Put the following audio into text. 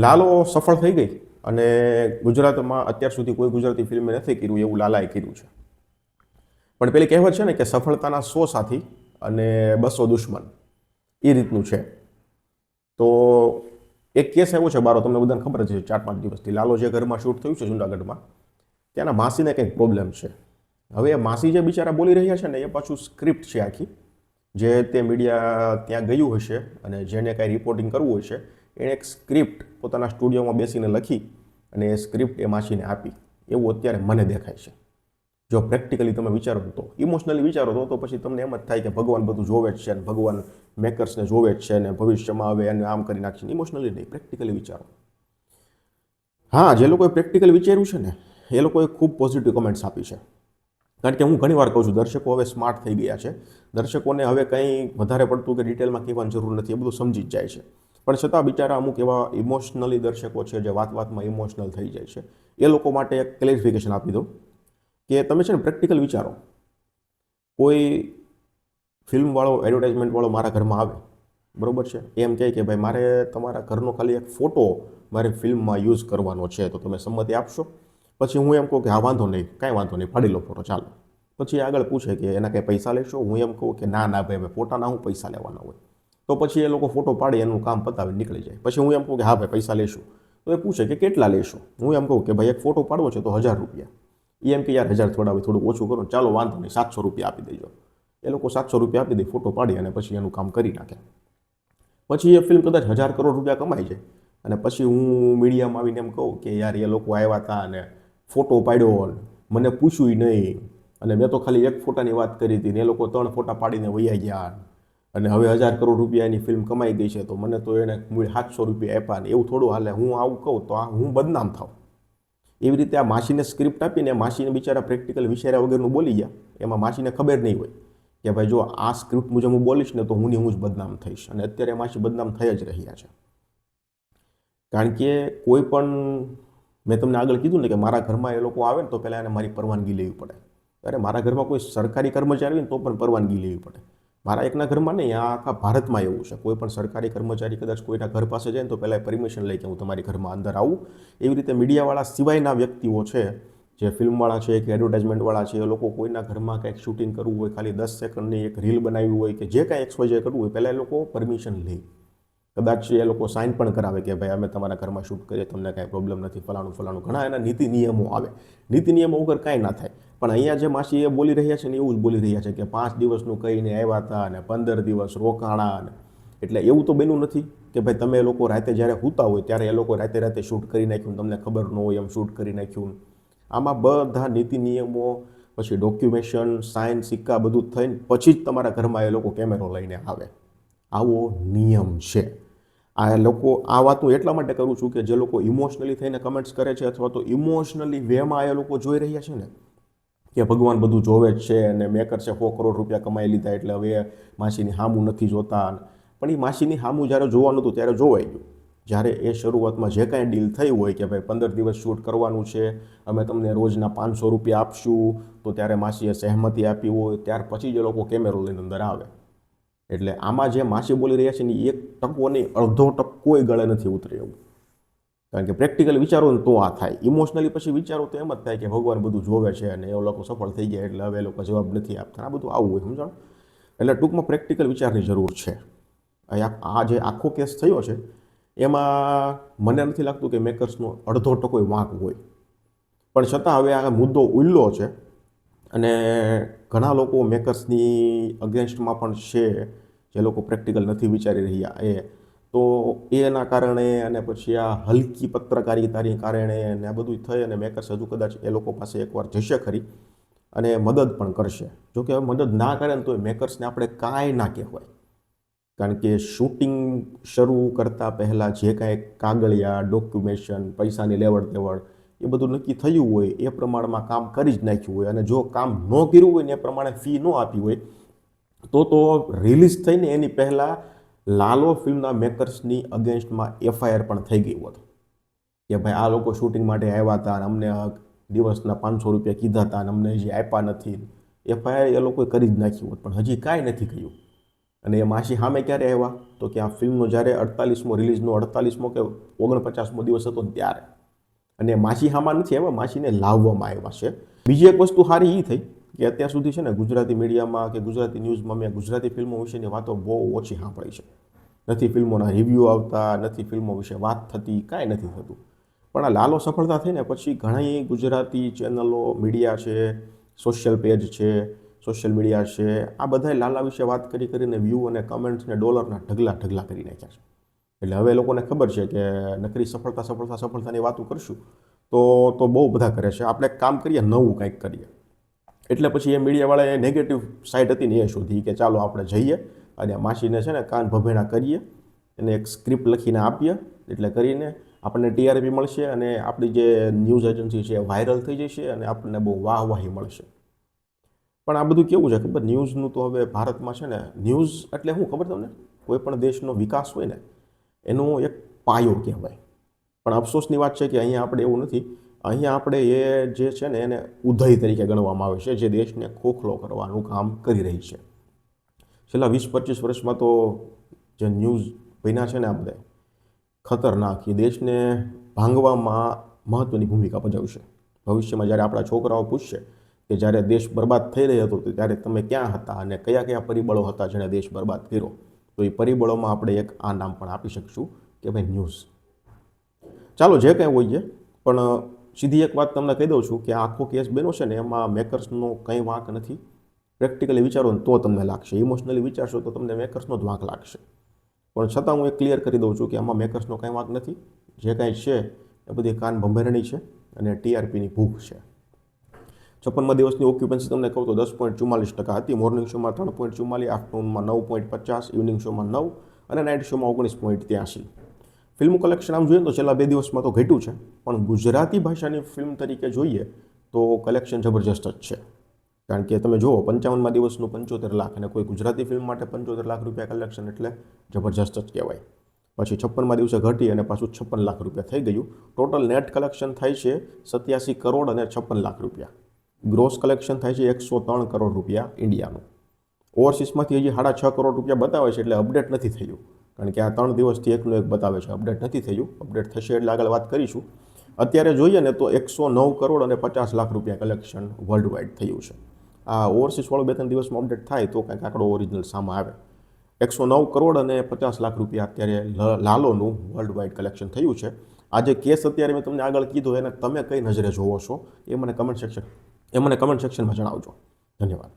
લાલો સફળ થઈ ગઈ અને ગુજરાતમાં અત્યાર સુધી કોઈ ગુજરાતી ફિલ્મે નથી કર્યું એવું લાલાએ કર્યું છે. પણ પેલી કહેવત છે ને કે સફળતાના 100 સાથી અને 200 દુશ્મન, એ રીતનું છે. તો એક કેસ એવો છે બારો, તમને બધાને ખબર જ છે, 4-5 દિવસથી લાલો જે ઘરમાં શૂટ થયું છે જુનાગઢમાં, ત્યાંના માસીને કંઈક પ્રોબ્લેમ છે. હવે એ માસી જે બિચારા બોલી રહ્યા છે ને એ પાછું સ્ક્રિપ્ટ છે આખી, જે તે મીડિયા ત્યાં ગયું હશે અને જેને કાંઈ રિપોર્ટિંગ કરવું હશે એણે એક સ્ક્રિપ્ટ પોતાના સ્ટુડિયોમાં બેસીને લખી અને એ સ્ક્રિપ્ટ એ માસીને આપી, એવું અત્યારે મને દેખાય છે. જો પ્રેક્ટિકલી તમે વિચારો તો, ઇમોશનલી વિચારો તો પછી તમને એમ જ થાય કે ભગવાન બધું જોવે જ છે અને ભગવાન મેકર્સને જોવે જ છે અને ભવિષ્યમાં આવે એને આમ કરી નાખશે. ઇમોશનલી નહીં, પ્રેક્ટિકલી વિચારો. હા, જે લોકોએ પ્રેક્ટિકલ વિચાર્યું છે ને એ લોકોએ ખૂબ પોઝિટિવ કમેન્ટ્સ આપી છે. કારણ કે હું ઘણી વાર કહું છું, દર્શકો હવે સ્માર્ટ થઈ ગયા છે. દર્શકોને હવે કંઈ વધારે પડતું કે ડિટેલમાં કહેવાની જરૂર નથી, એ બધું સમજી જ જાય છે. પણ છતાં બિચારા અમુક એવા ઇમોશનલી દર્શકો છે જે વાતમાં ઇમોશનલ થઈ જાય છે, એ લોકો માટે એક ક્લેરિફિકેશન આપી દઉં કે તમે છે ને પ્રેક્ટિકલ વિચારો. કોઈ ફિલ્મવાળો, એડવર્ટાઇઝમેન્ટવાળો મારા ઘરમાં આવે, બરાબર છે, એમ કહે કે ભાઈ મારે તમારા ઘરનો ખાલી એક ફોટો મારી ફિલ્મમાં યુઝ કરવાનો છે, તો તમે સંમતિ આપશો? પછી હું એમ કહું કે હા વાંધો નહીં, કાંઈ વાંધો નહીં, પાડી લો ફોટો, ચાલો. પછી આગળ પૂછે કે એના કંઈ પૈસા લેશો? હું એમ કહું કે ના ના ભાઈ, ફોટાના હું પૈસા લેવાના હોય. તો પછી એ લોકો ફોટો પાડી એનું કામ પતાવી નીકળી જાય. પછી હું એમ કહું કે હા ભાઈ પૈસા લેશું. તો એ પૂછે કે કેટલા લેશો? હું એમ કહું કે ભાઈ એક ફોટો પાડવો છે તો 1000 રૂપિયા. એ એમ કે યાર 1000 થોડું ઓછું કરો, ચાલો વાંધો નહીં 700 રૂપિયા આપી દેજો. એ લોકો 700 રૂપિયા આપી દે, ફોટો પાડી અને પછી એનું કામ કરી નાખે. પછી એ ફિલ્મ કદાચ 1000 કરોડ રૂપિયા કમાઈ જાય અને પછી હું મીડિયામાં આવીને એમ કહું કે યાર એ લોકો આવ્યા હતા અને ફોટો પાડ્યો, મને પૂછ્યું નહીં, અને મેં તો ખાલી એક ફોટાની વાત કરી હતી ને એ લોકો 3 ફોટા પાડીને વૈયા ગયા, અને હવે 1000 કરોડ રૂપિયાની ફિલ્મ કમાઈ ગઈ છે તો મને તો એને મૂળ 700 રૂપિયા આપ્યા ને એવું થોડું હાલે. હું આવું કહું તો હું બદનામ થાઉં. એવી રીતે આ માસીને સ્ક્રિપ્ટ આપીને માસીને બિચારા પ્રેક્ટિકલ વિચાર્યા વગરનું બોલી ગયા. એમાં માસીને ખબર નહીં હોય કે ભાઈ જો આ સ્ક્રિપ્ટ મુજબ હું બોલીશ ને તો હું જ બદનામ થઈશ, અને અત્યારે માસી બદનામ થઈ જ રહ્યા છે. કારણ કે કોઈ પણ, મેં તમને આગળ કીધું ને કે મારા ઘરમાં એ લોકો આવે ને તો પહેલાં એને મારી પરવાનગી લેવી પડે. અરે મારા ઘરમાં કોઈ સરકારી કર્મચારી હોય ને તો પણ પરવાનગી લેવી પડે. મારા એકના ઘરમાં નહીં, આ આખા ભારતમાં એવું છે. કોઈ પણ સરકારી કર્મચારી કદાચ કોઈના ઘર પાસે જાય ને તો પહેલાં પરમિશન લઈ કે હું તમારી ઘરમાં અંદર આવું. એવી રીતે મીડિયાવાળા સિવાયના વ્યક્તિઓ છે, જે ફિલ્મવાળા છે કે એડવર્ટાઇઝમેન્ટવાળા છે, એ લોકો કોઈના ઘરમાં કંઈક શૂટિંગ કરવું હોય, ખાલી 10 સેકન્ડની એક રીલ બનાવવી હોય કે જે કાંઈ XYZ કરવું હોય, પહેલાં એ લોકો પરમિશન લે. કદાચ એ લોકો સાઇન પણ કરાવે કે ભાઈ અમે તમારા ઘરમાં શૂટ કરીએ, તમને કાંઈ પ્રોબ્લેમ નથી, ફલાણું. ઘણા એના નીતિ નિયમો આવે. નીતિ નિયમો વગર કાંઈ ના થાય. પણ અહીંયા જે માસી એ બોલી રહ્યા છે ને એવું જ બોલી રહ્યા છે કે 5 દિવસનું કહીને આવ્યા હતા અને 15 દિવસ રોકાણા. અને એટલે એવું તો બન્યું નથી કે ભાઈ તમે લોકો રાતે જ્યારે સૂતા હોય ત્યારે એ લોકો રાતે શૂટ કરી નાખ્યું, તમને ખબર ન હોય એમ શૂટ કરી નાખ્યું. આમાં બધા નીતિ નિયમો, પછી ડોક્યુમેન્ટેશન, સાઇન, સિક્કા બધું થઈને પછી જ તમારા ઘરમાં એ લોકો કેમેરો લઈને આવે. આવો નિયમ છે. આ લોકો, આ વાત હું એટલા માટે કરું છું કે જે લોકો ઇમોશનલી થઈને કમેન્ટ્સ કરે છે અથવા તો ઇમોશનલી વેમાં એ લોકો જોઈ રહ્યા છે ને કે ભગવાન બધું જોવે જ છે અને મેકર્સે 100 કરોડ રૂપિયા કમાઈ લીધા એટલે હવે માસીની હામું નથી જોતા. પણ એ માસીની હામું જ્યારે જોવાનું હતું ત્યારે જોવાઈ ગયું. જ્યારે એ શરૂઆતમાં જે કાંઈ ડીલ થઈ હોય કે ભાઈ 15 દિવસ શૂટ કરવાનું છે, અમે તમને રોજના 500 રૂપિયા આપશું, તો ત્યારે માસીએ સહેમતિ આપી હોય, ત્યાર પછી જ એ લોકો કેમેરો લઈને અંદર આવે. એટલે આમાં જે માસી બોલી રહ્યા છે ને 1% નહીં, અડધો ટકોય ગળે નથી ઉતરે એવું. કારણ કે પ્રેક્ટિકલી વિચારો ને તો આ થાય. ઇમોશનલી પછી વિચારો તો એમ જ થાય કે ભગવાન બધું જોવે છે અને એ લોકો સફળ થઈ ગયા એટલે હવે એ લોકો જવાબ નથી આપતા. આ બધું આવું હોય, સમજાણું? એટલે ટૂંકમાં પ્રેક્ટિકલ વિચારની જરૂર છે. આ જે આખો કેસ થયો છે એમાં મને નથી લાગતું કે મેકર્સનો અડધો ટકોય વાંક હોય. પણ છતાં હવે આ મુદ્દો ઉલ્લો છે અને ઘણા લોકો મેકર્સની અગેન્સ્ટમાં પણ છે, જે લોકો પ્રેક્ટિકલ નથી વિચારી રહ્યા તો એના કારણે અને પછી આ હલકી પત્રકારિતાની કારણે અને આ બધું થઈ અને મેકર્સ હજુ કદાચ એ લોકો પાસે એકવાર જશે ખરી અને મદદ પણ કરશે. જોકે હવે મદદ ના કરે ને તો મેકર્સને આપણે કાંઈ ના કહેવાય. કારણ કે શૂટિંગ શરૂ કરતાં પહેલાં જે કાંઈ કાગળિયા, ડોક્યુમેન્ટેશન, પૈસાની લેવડ દેવડ એ બધું નક્કી થયું હોય એ પ્રમાણમાં કામ કરી જ નાખ્યું હોય, અને જો કામ ન કર્યું હોય ને એ પ્રમાણે ફી ન આપી હોય તો રિલીઝ થઈને એની પહેલાં લાલો ફિલ્મના મેકર્સની અગેન્સ્ટમાં FIR પણ થઈ ગઈ હોત કે ભાઈ આ લોકો શૂટિંગ માટે આવ્યા હતા અને અમને દિવસના 500 રૂપિયા કીધા હતા અને અમને હજી આપ્યા નથી. FIR એ લોકોએ કરી જ નાખ્યું હોત, પણ હજી કાંઈ નથી કહ્યું. અને એ માસી સામે ક્યારે આવ્યા તો કે આ ફિલ્મનો જ્યારે 48મો રિલીઝનો 48મો કે 49મો દિવસ હતો ને ત્યારે. અને માસી હામાં નથી આવ્યા, માસીને લાવવામાં આવ્યા છે. બીજી એક વસ્તુ સારી એ થઈ કે અત્યાર સુધી છે ને ગુજરાતી મીડિયામાં કે ગુજરાતી ન્યૂઝમાં મેં ગુજરાતી ફિલ્મો વિશેની વાતો બહુ ઓછી સાંભળી છે. નથી ફિલ્મોના રિવ્યૂ આવતા, નથી ફિલ્મો વિશે વાત થતી, કાંઈ નથી થતું. પણ આ લાલો સફળતા થઈને પછી ઘણી ગુજરાતી ચેનલો, મીડિયા છે, સોશિયલ પેજ છે, સોશિયલ મીડિયા છે, આ બધાએ લાલા વિશે વાત કરીને વ્યૂ અને કમેન્ટ્સ ને ડોલરના ઢગલા કરી નાખ્યા છે. એટલે હવે લોકોને ખબર છે કે નકરી સફળતાની વાતો કરશું તો બહુ બધા કરે છે. આપણે એક કામ કરીએ, નવું કંઈક કરીએ. એટલે પછી એ મીડિયાવાળાએ નેગેટિવ સાઈડ હતી ને એ શોધી કે ચાલો આપણે જઈએ અને માસીને છે ને કાન ભભેણા કરીએ, એને એક સ્ક્રિપ્ટ લખીને આપીએ, એટલે કરીને આપણને TRP મળશે અને આપણી જે ન્યૂઝ એજન્સી છે એ વાયરલ થઈ જશે અને આપણને બહુ વાહવાહી મળશે. પણ આ બધું કેવું છે ખબર, ન્યૂઝનું તો હવે ભારતમાં છે ને, ન્યૂઝ એટલે શું ખબર તમને, કોઈ પણ દેશનો વિકાસ હોય ને એનો એક પાયો કહેવાય. પણ અફસોસની વાત છે કે અહીંયા આપણે એવું નથી. અહીંયા આપણે એ જે છે ને એને ઉધઈ તરીકે ગણવામાં આવે છે, જે દેશને ખોખલો કરવાનું કામ કરી રહી છે. છેલ્લા 20-25 વર્ષમાં તો જે ન્યૂઝ બન્યા છે ને આ બધા ખતરનાક, એ દેશને ભાંગવામાં મહત્ત્વની ભૂમિકા ભજવશે. ભવિષ્યમાં જ્યારે આપણા છોકરાઓ પૂછશે કે જ્યારે દેશ બરબાદ થઈ રહ્યો હતો ત્યારે તમે ક્યાં હતા અને કયા કયા પરિબળો હતા જેણે દેશ બરબાદ કર્યો, તો એ પરિબળોમાં આપણે એક આ નામ પણ આપી શકશું કે ભાઈ ન્યૂઝ. ચાલો જે કંઈ હોય છે, પણ સીધી એક વાત તમને કહી દઉં છું કે આખો કેસ બન્યો છે ને એમાં મેકર્સનો કંઈ વાંક નથી. પ્રેક્ટિકલી વિચારો ને તો તમને લાગશે, ઇમોશનલી વિચારશો તો તમને મેકર્સનો જ વાંક લાગશે. પણ છતાં હું એ ક્લિયર કરી દઉં છું કે આમાં મેકર્સનો કંઈ વાંક નથી. જે કાંઈ છે એ બધી કાન ભંભેરણી છે અને TRPની ભૂખ છે. 56મા દિવસની ઓક્યુપન્સી તમને કહું તો 10.44% હતી. મોર્નિંગ શોમાં 3.44, આફ્ટરનૂનમાં 9.50, ઇવનિંગ શોમાં 9 અને નાઇટ શોમાં 19.83. ફિલ્મ કલેક્શન આમ જોઈએ તો છેલ્લા 2 દિવસમાં તો ઘટ્યું છે, પણ ગુજરાતી ભાષાની ફિલ્મ તરીકે જોઈએ તો કલેક્શન જબરજસ્ત જ છે. કારણ કે તમે જુઓ 55મા દિવસનું 75 લાખ અને કોઈ ગુજરાતી ફિલ્મ માટે 75 લાખ રૂપિયા કલેક્શન એટલે જબરજસ્ત જ કહેવાય. પછી 56મા દિવસે ઘટી અને પાછું 56 લાખ રૂપિયા થઈ ગયું. ટોટલ નેટ કલેક્શન થાય છે 87 કરોડ અને 56 લાખ રૂપિયા. ગ્રોસ કલેક્શન થાય છે 103 કરોડ રૂપિયા ઇન્ડિયાનું. ઓવરસીસમાંથી હજી 6.5 કરોડ રૂપિયા બતાવે છે, એટલે અપડેટ નથી થયું. કારણ કે આ 3 દિવસથી એકનું એક બતાવે છે, અપડેટ નથી થયું. અપડેટ થશે એટલે આગળ વાત કરીશું. અત્યારે જોઈએ ને તો 109 કરોડ અને 50 લાખ રૂપિયા કલેક્શન વર્લ્ડ વાઇડ થયું છે. આ ઓવરસીસવાળું 2-3 દિવસમાં અપડેટ થાય તો કંઈક આંકડો ઓરિજિનલ સામે આવે. 109 કરોડ અને 50 લાખ રૂપિયા અત્યારે લાલોનું વર્લ્ડ વાઇડ કલેક્શન થયું છે. આ જે કેસ અત્યારે મેં તમને આગળ કીધો એને તમે કઈ નજરે જોવો છો એ મને કમેન્ટ સેક્શનમાં જણાવજો. ધન્યવાદ.